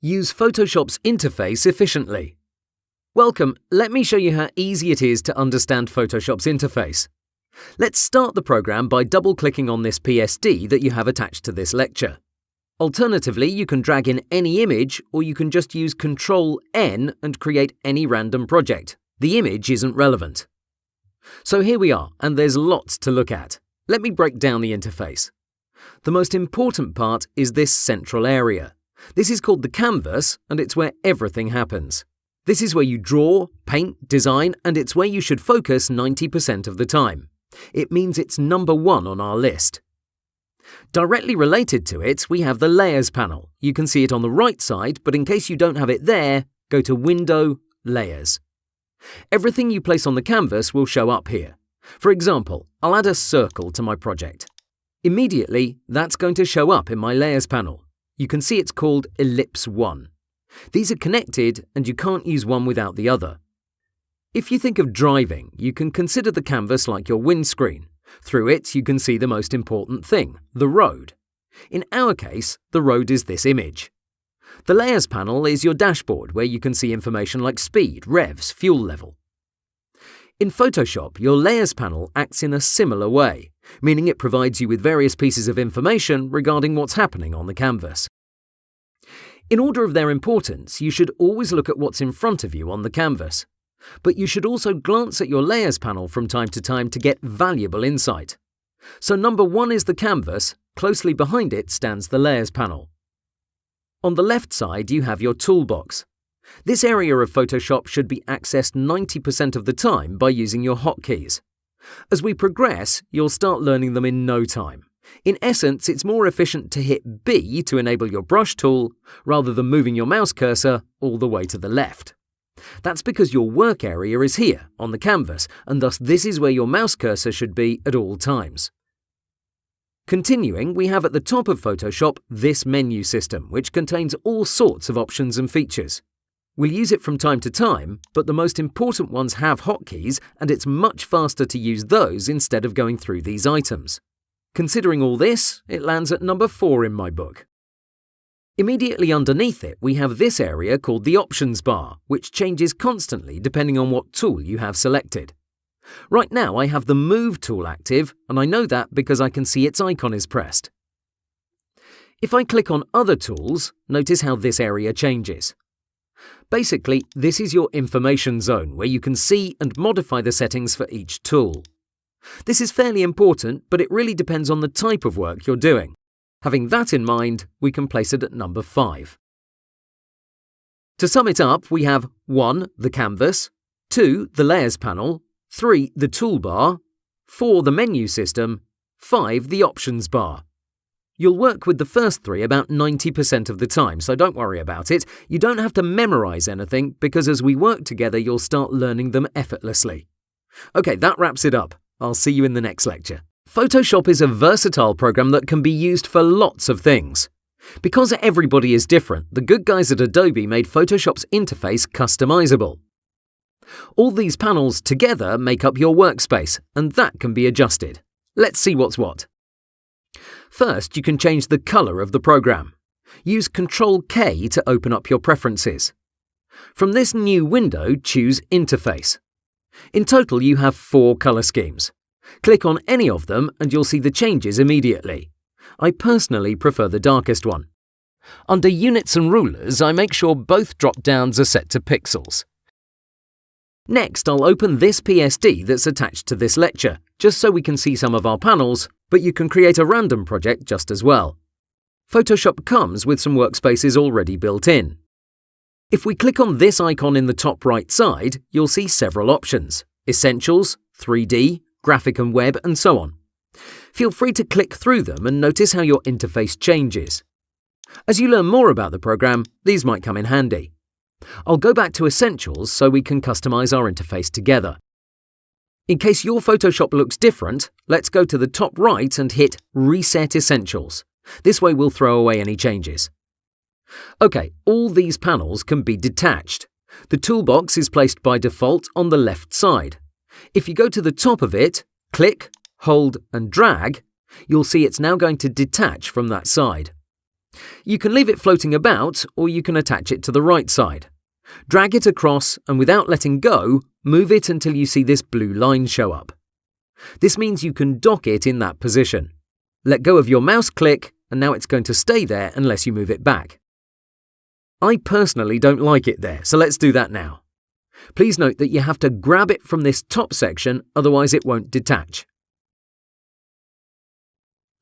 Use Photoshop's interface efficiently. Welcome, let me show you how easy it is to understand Photoshop's interface. Let's start the program by double-clicking on this PSD that you have attached to this lecture. Alternatively, you can drag in any image, or you can just use Ctrl-N and create any random project. The image isn't relevant. So here we are, and there's lots to look at. Let me break down the interface. The most important part is this central area. This is called the canvas, and it's where everything happens. This is where you draw, paint, design, and it's where you should focus 90% of the time. It means it's number one on our list. Directly related to it, we have the Layers panel. You can see it on the right side, but in case you don't have it there, go to Window, Layers. Everything you place on the canvas will show up here. For example, I'll add a circle to my project. Immediately, that's going to show up in my Layers panel. You can see it's called Ellipse 1. These are connected, and you can't use one without the other. If you think of driving, you can consider the canvas like your windscreen. Through it, you can see the most important thing, the road. In our case, the road is this image. The Layers panel is your dashboard where you can see information like speed, revs, fuel level. In Photoshop, your Layers panel acts in a similar way, meaning it provides you with various pieces of information regarding what's happening on the canvas. In order of their importance, you should always look at what's in front of you on the canvas. But you should also glance at your Layers panel from time to time to get valuable insight. So number one is the canvas, closely behind it stands the Layers panel. On the left side, you have your toolbox. This area of Photoshop should be accessed 90% of the time by using your hotkeys. As we progress, you'll start learning them in no time. In essence, it's more efficient to hit B to enable your brush tool, rather than moving your mouse cursor all the way to the left. That's because your work area is here, on the canvas, and thus this is where your mouse cursor should be at all times. Continuing, we have at the top of Photoshop this menu system, which contains all sorts of options and features. We'll use it from time to time, but the most important ones have hotkeys, and it's much faster to use those instead of going through these items. Considering all this, it lands at number 4 in my book. Immediately underneath it, we have this area called the Options bar, which changes constantly depending on what tool you have selected. Right now, I have the Move tool active, and I know that because I can see its icon is pressed. If I click on Other tools, notice how this area changes. Basically, this is your information zone where you can see and modify the settings for each tool. This is fairly important, but it really depends on the type of work you're doing. Having that in mind, we can place it at number 5. To sum it up, we have 1. The canvas, 2. The Layers panel, 3. The toolbar, 4. The menu system, 5. The Options bar. You'll work with the first 3 about 90% of the time, so don't worry about it. You don't have to memorize anything because as we work together, you'll start learning them effortlessly. Okay, that wraps it up. I'll see you in the next lecture. Photoshop is a versatile program that can be used for lots of things. Because everybody is different, the good guys at Adobe made Photoshop's interface customizable. All these panels together make up your workspace, and that can be adjusted. Let's see what's what. First, you can change the color of the program. Use Ctrl-K to open up your preferences. From this new window, choose Interface. In total, you have 4 color schemes. Click on any of them and you'll see the changes immediately. I personally prefer the darkest one. Under Units and Rulers, I make sure both drop-downs are set to pixels. Next, I'll open this PSD that's attached to this lecture, just so we can see some of our panels, but you can create a random project just as well. Photoshop comes with some workspaces already built in. If we click on this icon in the top right side, you'll see several options: Essentials, 3D, Graphic and Web, and so on. Feel free to click through them and notice how your interface changes. As you learn more about the program, these might come in handy. I'll go back to Essentials so we can customize our interface together. In case your Photoshop looks different, let's go to the top right and hit Reset Essentials. This way we'll throw away any changes. Okay, all these panels can be detached. The toolbox is placed by default on the left side. If you go to the top of it, click, hold and drag, you'll see it's now going to detach from that side. You can leave it floating about, or you can attach it to the right side. Drag it across and without letting go, move it until you see this blue line show up. This means you can dock it in that position. Let go of your mouse click and now it's going to stay there unless you move it back. I personally don't like it there, so let's do that now. Please note that you have to grab it from this top section, otherwise it won't detach.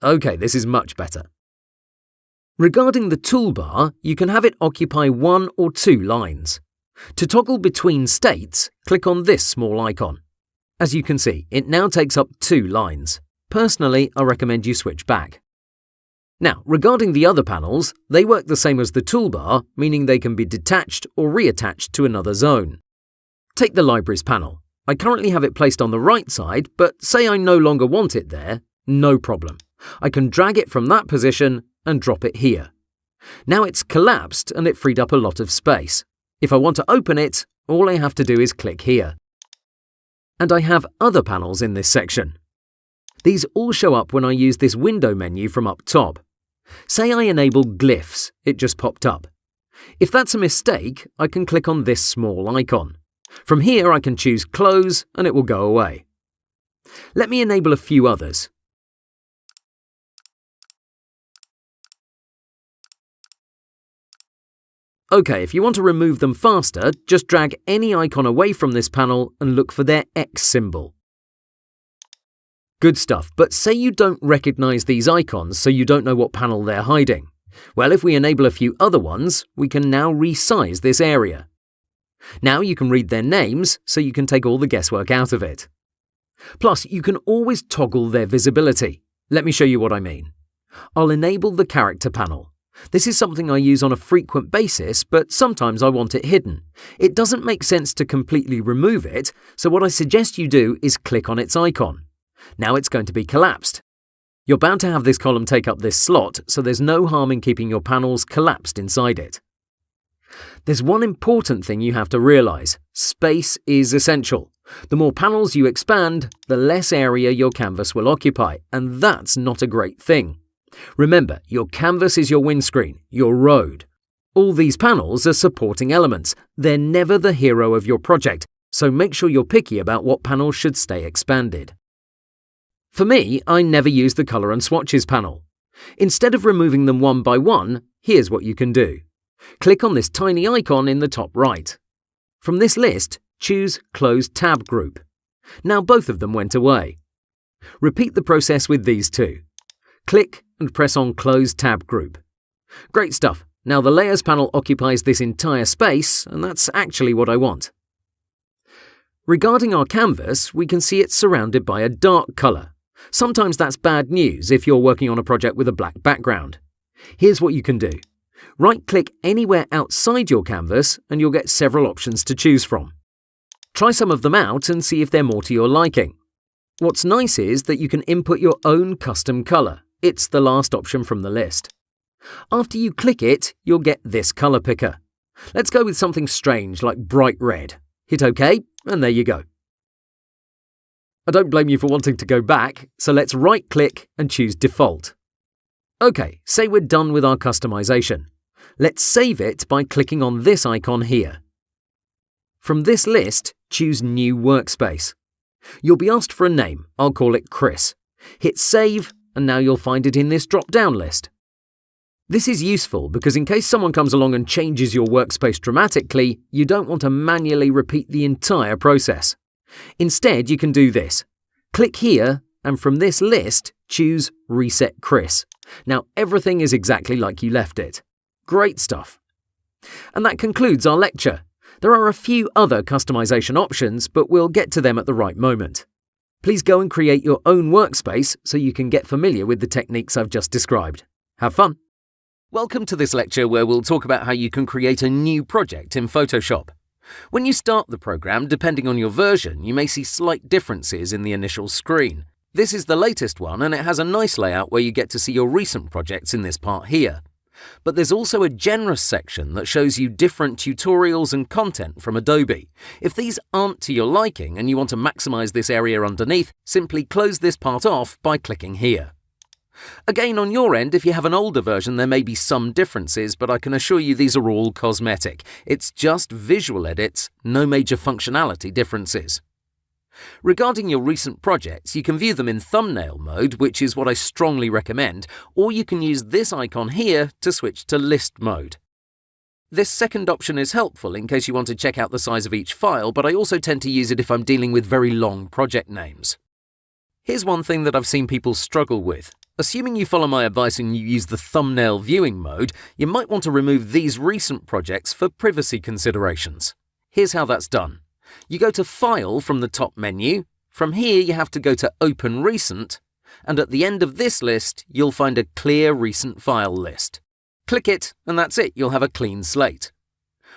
Okay, this is much better. Regarding the toolbar, you can have it occupy 1 or 2 lines. To toggle between states, click on this small icon. As you can see, it now takes up 2 lines. Personally, I recommend you switch back. Now, regarding the other panels, they work the same as the toolbar, meaning they can be detached or reattached to another zone. Take the Libraries panel. I currently have it placed on the right side, but say I no longer want it there, no problem. I can drag it from that position and drop it here. Now it's collapsed and it freed up a lot of space. If I want to open it, all I have to do is click here. And I have other panels in this section. These all show up when I use this window menu from up top. Say I enable glyphs, it just popped up. If that's a mistake, I can click on this small icon. From here I can choose close and it will go away. Let me enable a few others. Okay, if you want to remove them faster, just drag any icon away from this panel and look for their X symbol. Good stuff, but say you don't recognize these icons so you don't know what panel they're hiding. Well, if we enable a few other ones, we can now resize this area. Now you can read their names so you can take all the guesswork out of it. Plus, you can always toggle their visibility. Let me show you what I mean. I'll enable the character panel. This is something I use on a frequent basis, but sometimes I want it hidden. It doesn't make sense to completely remove it, so what I suggest you do is click on its icon. Now it's going to be collapsed. You're bound to have this column take up this slot, so there's no harm in keeping your panels collapsed inside it. There's one important thing you have to realize. Space is essential. The more panels you expand, the less area your canvas will occupy, and that's not a great thing. Remember, your canvas is your windscreen, your road. All these panels are supporting elements. They're never the hero of your project, so make sure you're picky about what panels should stay expanded. For me, I never use the Color and Swatches panel. Instead of removing them one by one, here's what you can do. Click on this tiny icon in the top right. From this list, choose Close Tab Group. Now both of them went away. Repeat the process with these two. Click and press on Close Tab Group. Great stuff. Now the Layers panel occupies this entire space, and that's actually what I want. Regarding our canvas, we can see it's surrounded by a dark color. Sometimes that's bad news if you're working on a project with a black background. Here's what you can do. Right-click anywhere outside your canvas and you'll get several options to choose from. Try some of them out and see if they're more to your liking. What's nice is that you can input your own custom color. It's the last option from the list. After you click it, you'll get this color picker. Let's go with something strange like bright red. Hit OK, and there you go. I don't blame you for wanting to go back, so let's right-click and choose Default. OK, say we're done with our customization. Let's save it by clicking on this icon here. From this list, choose New Workspace. You'll be asked for a name. I'll call it Chris. Hit Save, and now you'll find it in this drop-down list. This is useful because in case someone comes along and changes your workspace dramatically, you don't want to manually repeat the entire process. Instead, you can do this. Click here, and from this list, choose Reset Chris. Now everything is exactly like you left it. Great stuff. And that concludes our lecture. There are a few other customization options, but we'll get to them at the right moment. Please go and create your own workspace so you can get familiar with the techniques I've just described. Have fun! Welcome to this lecture where we'll talk about how you can create a new project in Photoshop. When you start the program, depending on your version, you may see slight differences in the initial screen. This is the latest one and it has a nice layout where you get to see your recent projects in this part here. But there's also a generous section that shows you different tutorials and content from Adobe. If these aren't to your liking and you want to maximize this area underneath, simply close this part off by clicking here. Again, on your end, if you have an older version, there may be some differences, but I can assure you these are all cosmetic. It's just visual edits, no major functionality differences. Regarding your recent projects, you can view them in thumbnail mode, which is what I strongly recommend, or you can use this icon here to switch to list mode. This second option is helpful in case you want to check out the size of each file, but I also tend to use it if I'm dealing with very long project names. Here's one thing that I've seen people struggle with. Assuming you follow my advice and you use the thumbnail viewing mode, you might want to remove these recent projects for privacy considerations. Here's how that's done. You go to File from the top menu. From here, you have to go to Open Recent, and at the end of this list, you'll find a clear recent file list. Click it, and that's it. You'll have a clean slate.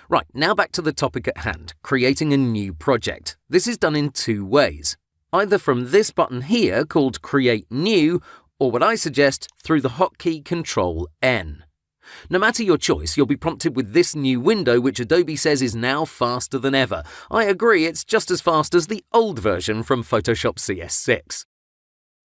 Right, now back to the topic at hand, creating a new project. This is done in two ways. Either from this button here called Create New, or what I suggest, through the hotkey Control-N. No matter your choice, you'll be prompted with this new window which Adobe says is now faster than ever. I agree, it's just as fast as the old version from Photoshop CS6.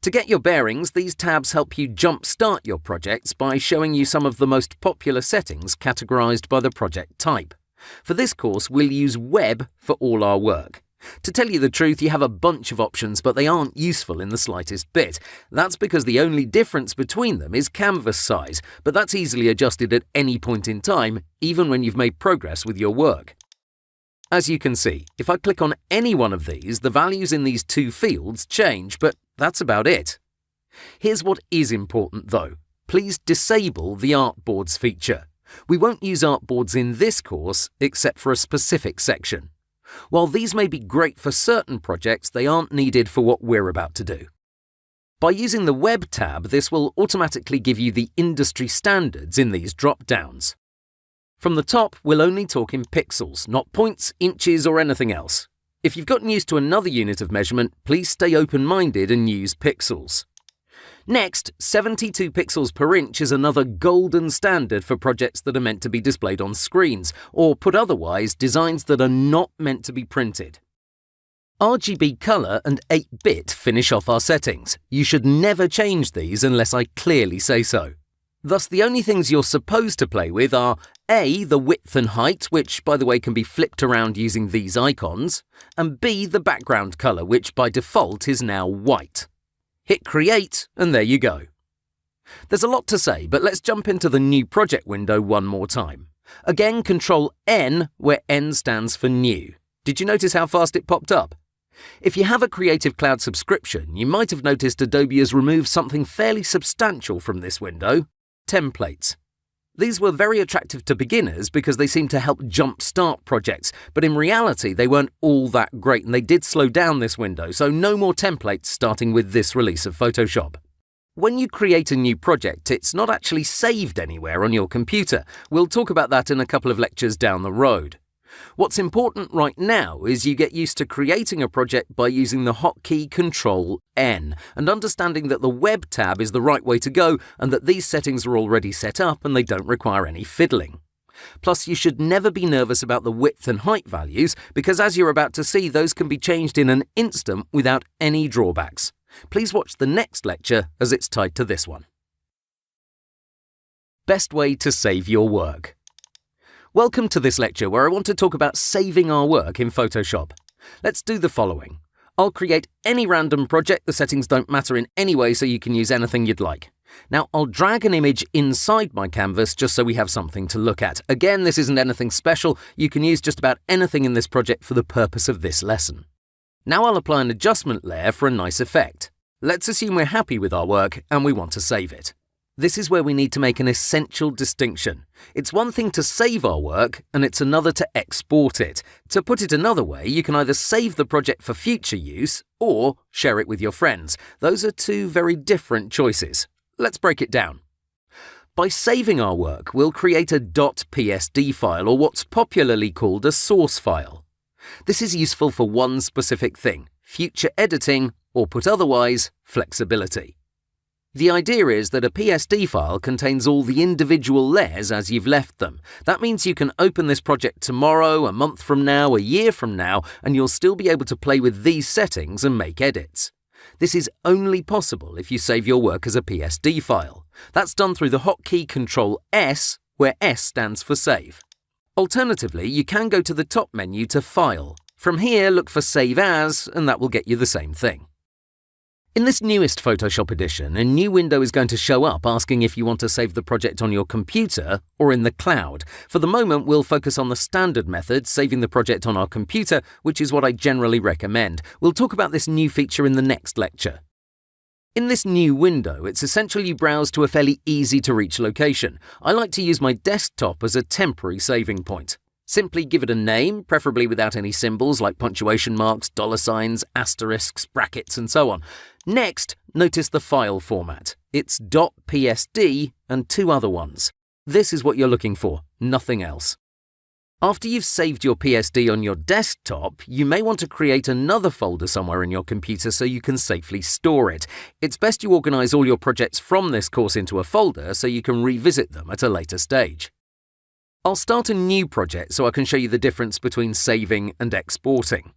To get your bearings, these tabs help you jump-start your projects by showing you some of the most popular settings categorized by the project type. For this course, we'll use Web for all our work. To tell you the truth, you have a bunch of options, but they aren't useful in the slightest bit. That's because the only difference between them is canvas size, but that's easily adjusted at any point in time, even when you've made progress with your work. As you can see, if I click on any one of these, the values in these two fields change, but that's about it. Here's what is important though. Please disable the artboards feature. We won't use artboards in this course, except for a specific section. While these may be great for certain projects, they aren't needed for what we're about to do. By using the Web tab, this will automatically give you the industry standards in these drop-downs. From the top, we'll only talk in pixels, not points, inches, or anything else. If you've gotten used to another unit of measurement, please stay open-minded and use pixels. Next, 72 pixels per inch is another golden standard for projects that are meant to be displayed on screens, or put otherwise, designs that are not meant to be printed. RGB color and 8-bit finish off our settings. You should never change these unless I clearly say so. Thus, the only things you're supposed to play with are A, the width and height, which, by the way, can be flipped around using these icons, and B, the background color, which by default is now white. Hit Create, and there you go. There's a lot to say, but let's jump into the New Project window one more time. Again, Control-N, where N stands for New. Did you notice how fast it popped up? If you have a Creative Cloud subscription, you might have noticed Adobe has removed something fairly substantial from this window: templates. These were very attractive to beginners because they seem to help jump-start projects, but in reality they weren't all that great and they did slow down this window, so no more templates starting with this release of Photoshop. When you create a new project, it's not actually saved anywhere on your computer. We'll talk about that in a couple of lectures down the road. What's important right now is you get used to creating a project by using the hotkey Control-N and understanding that the Web tab is the right way to go and that these settings are already set up and they don't require any fiddling. Plus, you should never be nervous about the width and height values because, as you're about to see, those can be changed in an instant without any drawbacks. Please watch the next lecture as it's tied to this one. Best way to save your work. Welcome to this lecture where I want to talk about saving our work in Photoshop. Let's do the following. I'll create any random project, the settings don't matter in any way, so you can use anything you'd like. Now I'll drag an image inside my canvas just so we have something to look at. Again, this isn't anything special, you can use just about anything in this project for the purpose of this lesson. Now I'll apply an adjustment layer for a nice effect. Let's assume we're happy with our work and we want to save it. This is where we need to make an essential distinction. It's one thing to save our work, and it's another to export it. To put it another way, you can either save the project for future use, or share it with your friends. Those are two very different choices. Let's break it down. By saving our work, we'll create a .psd file, or what's popularly called a source file. This is useful for one specific thing: future editing, or put otherwise, flexibility. The idea is that a PSD file contains all the individual layers as you've left them. That means you can open this project tomorrow, a month from now, a year from now, and you'll still be able to play with these settings and make edits. This is only possible if you save your work as a PSD file. That's done through the hotkey Control-S, where S stands for Save. Alternatively, you can go to the top menu to File. From here, look for Save As, and that will get you the same thing. In this newest Photoshop edition, a new window is going to show up asking if you want to save the project on your computer or in the cloud. For the moment, we'll focus on the standard method, saving the project on our computer, which is what I generally recommend. We'll talk about this new feature in the next lecture. In this new window, it's essential you browse to a fairly easy-to-reach location. I like to use my desktop as a temporary saving point. Simply give it a name, preferably without any symbols like punctuation marks, dollar signs, asterisks, brackets, and so on. Next, notice the file format. It's .psd and two other ones. This is what you're looking for, nothing else. After you've saved your PSD on your desktop, you may want to create another folder somewhere in your computer so you can safely store it. It's best you organize all your projects from this course into a folder so you can revisit them at a later stage. I'll start a new project so I can show you the difference between saving and exporting.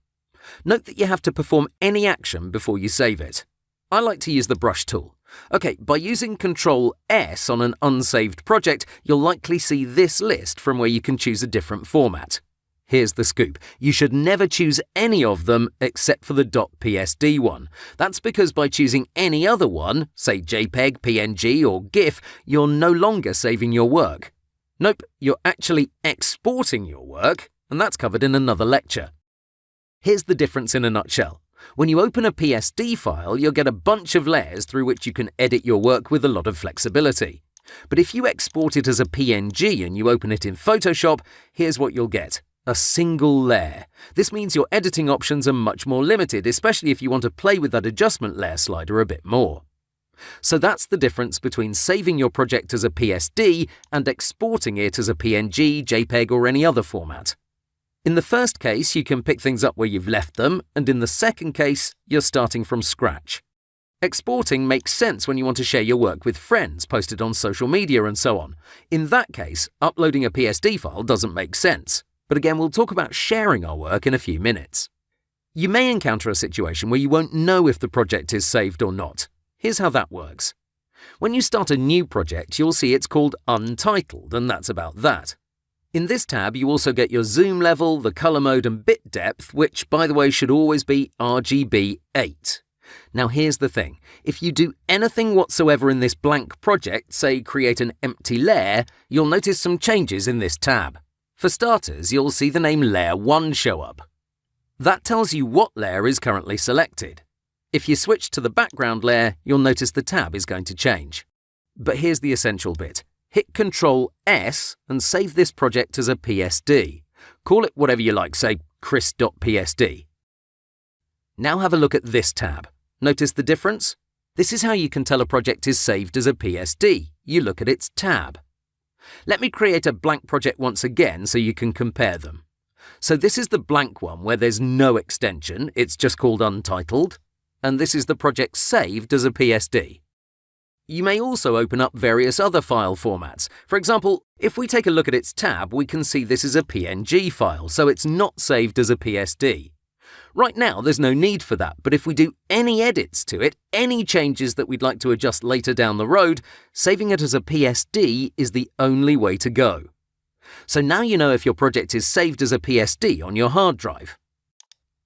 Note that you have to perform any action before you save it. I like to use the brush tool. Okay, by using Control-S on an unsaved project, you'll likely see this list from where you can choose a different format. Here's the scoop. You should never choose any of them except for the .psd one. That's because by choosing any other one, say JPEG, PNG or GIF, you're no longer saving your work. Nope, you're actually exporting your work, and that's covered in another lecture. Here's the difference in a nutshell. When you open a PSD file, you'll get a bunch of layers through which you can edit your work with a lot of flexibility. But if you export it as a PNG and you open it in Photoshop, here's what you'll get. A single layer. This means your editing options are much more limited, especially if you want to play with that adjustment layer slider a bit more. So that's the difference between saving your project as a PSD and exporting it as a PNG, JPEG or any other format. In the first case, you can pick things up where you've left them, and in the second case, you're starting from scratch. Exporting makes sense when you want to share your work with friends, post it on social media and so on. In that case, uploading a PSD file doesn't make sense. But again, we'll talk about sharing our work in a few minutes. You may encounter a situation where you won't know if the project is saved or not. Here's how that works. When you start a new project, you'll see it's called Untitled, and that's about that. In this tab, you also get your zoom level, the color mode and bit depth, which, by the way, should always be RGB 8. Now here's the thing. If you do anything whatsoever in this blank project, say create an empty layer, you'll notice some changes in this tab. For starters, you'll see the name Layer 1 show up. That tells you what layer is currently selected. If you switch to the background layer, you'll notice the tab is going to change. But here's the essential bit. Hit Control-S and save this project as a PSD. Call it whatever you like, say chris.psd. Now have a look at this tab. Notice the difference? This is how you can tell a project is saved as a PSD. You look at its tab. Let me create a blank project once again so you can compare them. So this is the blank one where there's no extension, it's just called Untitled. And this is the project saved as a PSD. You may also open up various other file formats. For example, if we take a look at its tab, we can see this is a PNG file, so it's not saved as a PSD. Right now, there's no need for that, but if we do any edits to it, any changes that we'd like to adjust later down the road, saving it as a PSD is the only way to go. So now you know if your project is saved as a PSD on your hard drive.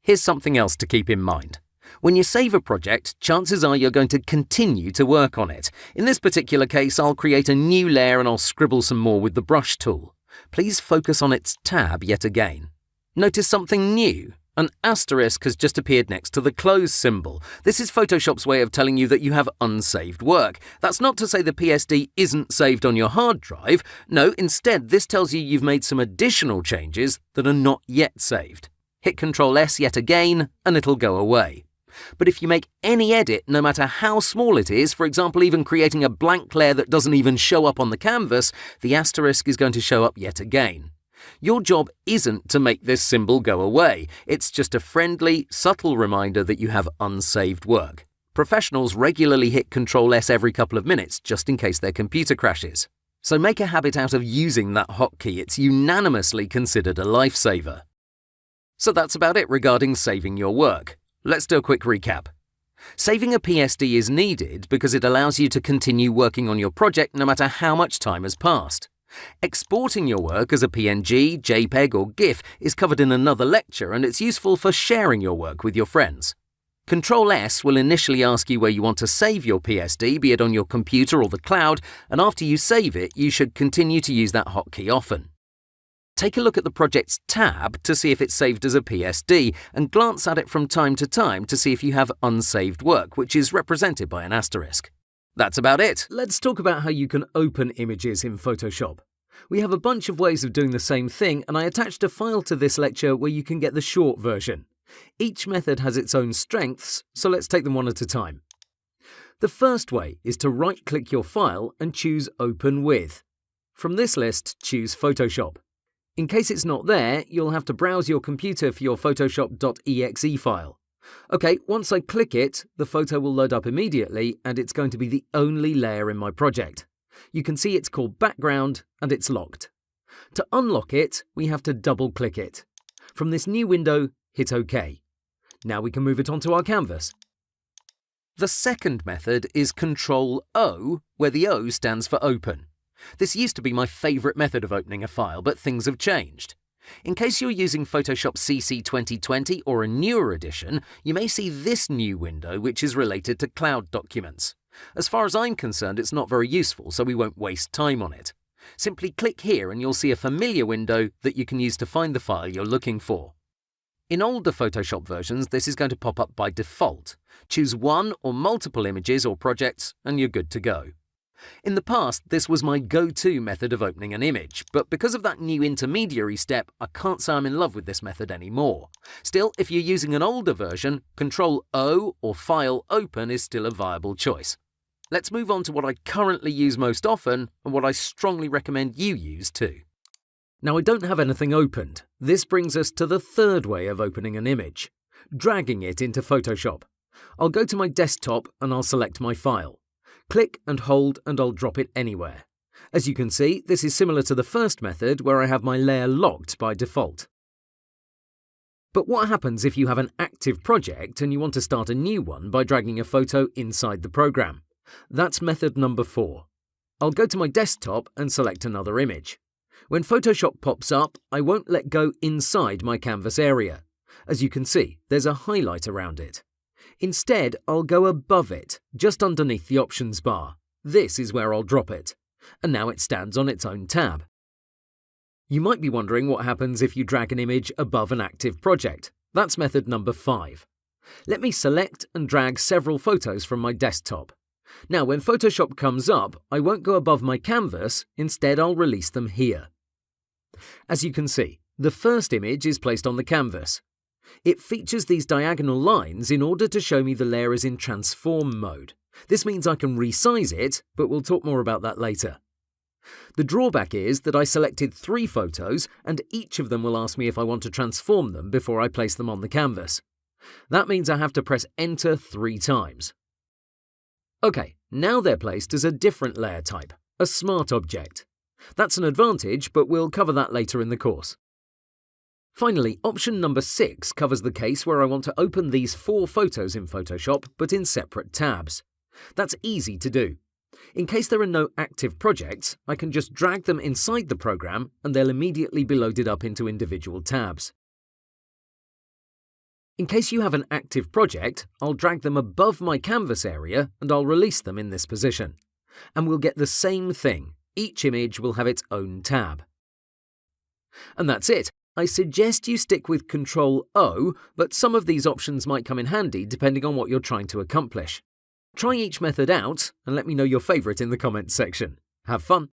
Here's something else to keep in mind. When you save a project, chances are you're going to continue to work on it. In this particular case, I'll create a new layer and I'll scribble some more with the brush tool. Please focus on its tab yet again. Notice something new. An asterisk has just appeared next to the close symbol. This is Photoshop's way of telling you that you have unsaved work. That's not to say the PSD isn't saved on your hard drive. No, instead, this tells you you've made some additional changes that are not yet saved. Hit Control-S yet again, and it'll go away. But if you make any edit, no matter how small it is, for example, even creating a blank layer that doesn't even show up on the canvas, the asterisk is going to show up yet again. Your job isn't to make this symbol go away. It's just a friendly, subtle reminder that you have unsaved work. Professionals regularly hit Control-S every couple of minutes just in case their computer crashes. So make a habit out of using that hotkey. It's unanimously considered a lifesaver. So that's about it regarding saving your work. Let's do a quick recap. Saving a PSD is needed because it allows you to continue working on your project no matter how much time has passed. Exporting your work as a PNG, JPEG or GIF is covered in another lecture, and it's useful for sharing your work with your friends. Control-S will initially ask you where you want to save your PSD, be it on your computer or the cloud, and after you save it, you should continue to use that hotkey often. Take a look at the project's tab to see if it's saved as a PSD, and glance at it from time to time to see if you have unsaved work, which is represented by an asterisk. That's about it. Let's talk about how you can open images in Photoshop. We have a bunch of ways of doing the same thing, and I attached a file to this lecture where you can get the short version. Each method has its own strengths, so let's take them one at a time. The first way is to right-click your file and choose Open With. From this list, choose Photoshop. In case it's not there, you'll have to browse your computer for your photoshop.exe file. OK, once I click it, the photo will load up immediately, and it's going to be the only layer in my project. You can see it's called Background, and it's locked. To unlock it, we have to double-click it. From this new window, hit OK. Now we can move it onto our canvas. The second method is Control-O, where the O stands for Open. This used to be my favourite method of opening a file, but things have changed. In case you're using Photoshop CC 2020 or a newer edition, you may see this new window which is related to cloud documents. As far as I'm concerned, it's not very useful, so we won't waste time on it. Simply click here and you'll see a familiar window that you can use to find the file you're looking for. In older Photoshop versions, this is going to pop up by default. Choose one or multiple images or projects and you're good to go. In the past, this was my go-to method of opening an image, but because of that new intermediary step, I can't say I'm in love with this method anymore. Still, if you're using an older version, Control-O or File Open is still a viable choice. Let's move on to what I currently use most often and what I strongly recommend you use too. Now, I don't have anything opened. This brings us to the third way of opening an image, dragging it into Photoshop. I'll go to my desktop and I'll select my file. Click and hold and I'll drop it anywhere. As you can see, this is similar to the first method where I have my layer locked by default. But what happens if you have an active project and you want to start a new one by dragging a photo inside the program? That's method number 4. I'll go to my desktop and select another image. When Photoshop pops up, I won't let go inside my canvas area. As you can see, there's a highlight around it. Instead, I'll go above it, just underneath the options bar. This is where I'll drop it. And now it stands on its own tab. You might be wondering what happens if you drag an image above an active project. That's method number 5. Let me select and drag several photos from my desktop. Now, when Photoshop comes up, I won't go above my canvas. Instead, I'll release them here. As you can see, the first image is placed on the canvas. It features these diagonal lines in order to show me the layer is in transform mode. This means I can resize it, but we'll talk more about that later. The drawback is that I selected 3 photos and each of them will ask me if I want to transform them before I place them on the canvas. That means I have to press Enter 3 times. OK, now they're placed as a different layer type, a smart object. That's an advantage, but we'll cover that later in the course. Finally, option number 6 covers the case where I want to open these 4 photos in Photoshop, but in separate tabs. That's easy to do. In case there are no active projects, I can just drag them inside the program and they'll immediately be loaded up into individual tabs. In case you have an active project, I'll drag them above my canvas area and I'll release them in this position. And we'll get the same thing. Each image will have its own tab. And that's it. I suggest you stick with Control-O, but some of these options might come in handy depending on what you're trying to accomplish. Try each method out and let me know your favourite in the comments section. Have fun!